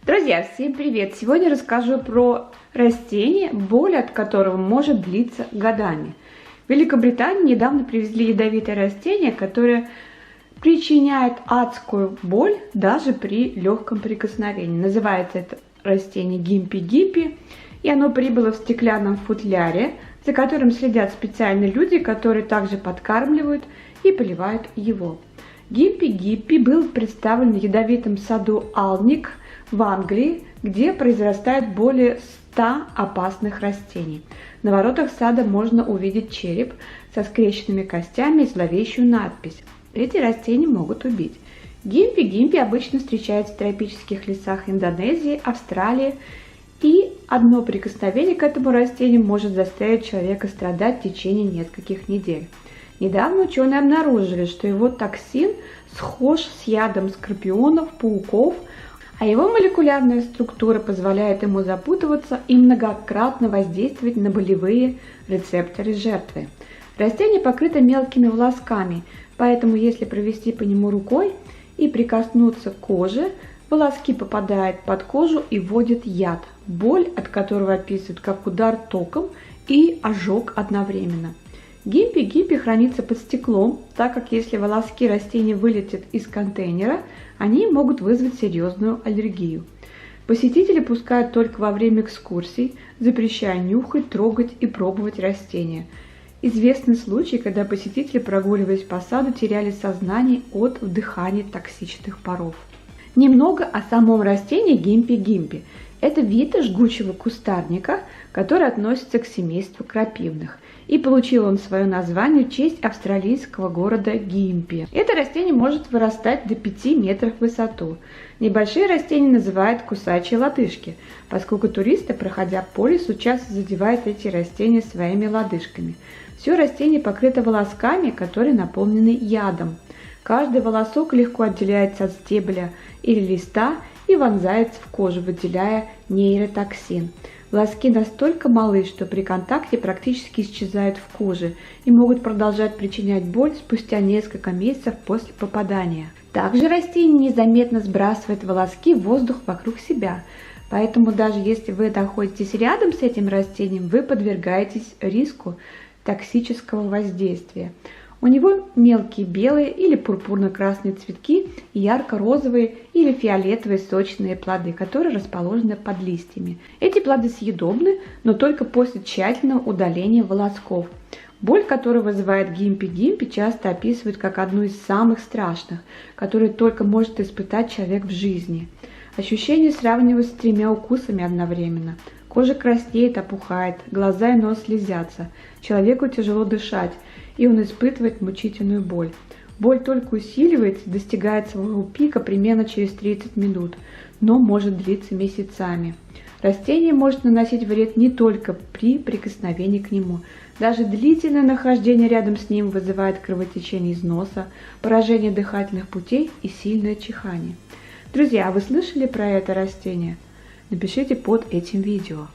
Друзья, всем привет! Сегодня расскажу про растение, боль от которого может длиться годами. В Великобритании недавно привезли ядовитое растение, которое причиняет адскую боль даже при легком прикосновении. Называется это растение гимпи-гимпи, и оно прибыло в стеклянном футляре, за которым следят специальные люди, которые также подкармливают и поливают его. Гимпи-гимпи был представлен в ядовитом саду Алник в Англии, где произрастает более 100 опасных растений. На воротах сада можно увидеть череп со скрещенными костями и зловещую надпись: «Эти растения могут убить». Гимпи-гимпи обычно встречаются в тропических лесах Индонезии, Австралии, и одно прикосновение к этому растению может заставить человека страдать в течение нескольких недель. Недавно ученые обнаружили, что его токсин схож с ядом скорпионов, пауков, а его молекулярная структура позволяет ему запутываться и многократно воздействовать на болевые рецепторы жертвы. Растение покрыто мелкими волосками, поэтому если провести по нему рукой и прикоснуться к коже, волоски попадают под кожу и вводят яд, боль от которого описывают как удар током и ожог одновременно. Гимпи-гимпи хранится под стеклом, так как если волоски растения вылетят из контейнера, они могут вызвать серьезную аллергию. Посетители пускают только во время экскурсий, запрещая нюхать, трогать и пробовать растения. Известны случаи, когда посетители, прогуливаясь по саду, теряли сознание от вдыхания токсичных паров. Немного о самом растении гимпи-гимпи. Это вид жгучего кустарника, который относится к семейству крапивных. И получил он свое название в честь австралийского города Гимпи. Это растение может вырастать до 5 метров в высоту. Небольшие растения называют кусачие лодыжки, поскольку туристы, проходя по лесу, часто задевают эти растения своими лодыжками. Все растение покрыто волосками, которые наполнены ядом. Каждый волосок легко отделяется от стебля или листа и вонзается в кожу, выделяя нейротоксин. Волоски настолько малы, что при контакте практически исчезают в коже и могут продолжать причинять боль спустя несколько месяцев после попадания. Также растение незаметно сбрасывает волоски в воздух вокруг себя, поэтому даже если вы находитесь рядом с этим растением, вы подвергаетесь риску токсического воздействия. У него мелкие белые или пурпурно-красные цветки и ярко-розовые или фиолетовые сочные плоды, которые расположены под листьями. Эти плоды съедобны, но только после тщательного удаления волосков. Боль, которую вызывает гимпи-гимпи, часто описывают как одну из самых страшных, которые только может испытать человек в жизни. Ощущение сравнивают с 3 укусами одновременно. Кожа краснеет, опухает, глаза и нос слезятся, человеку тяжело дышать, и он испытывает мучительную боль. Боль только усиливается и достигает своего пика примерно через 30 минут, но может длиться месяцами. Растение может наносить вред не только при прикосновении к нему. Даже длительное нахождение рядом с ним вызывает кровотечение из носа, поражение дыхательных путей и сильное чихание. Друзья, а вы слышали про это растение? Напишите под этим видео.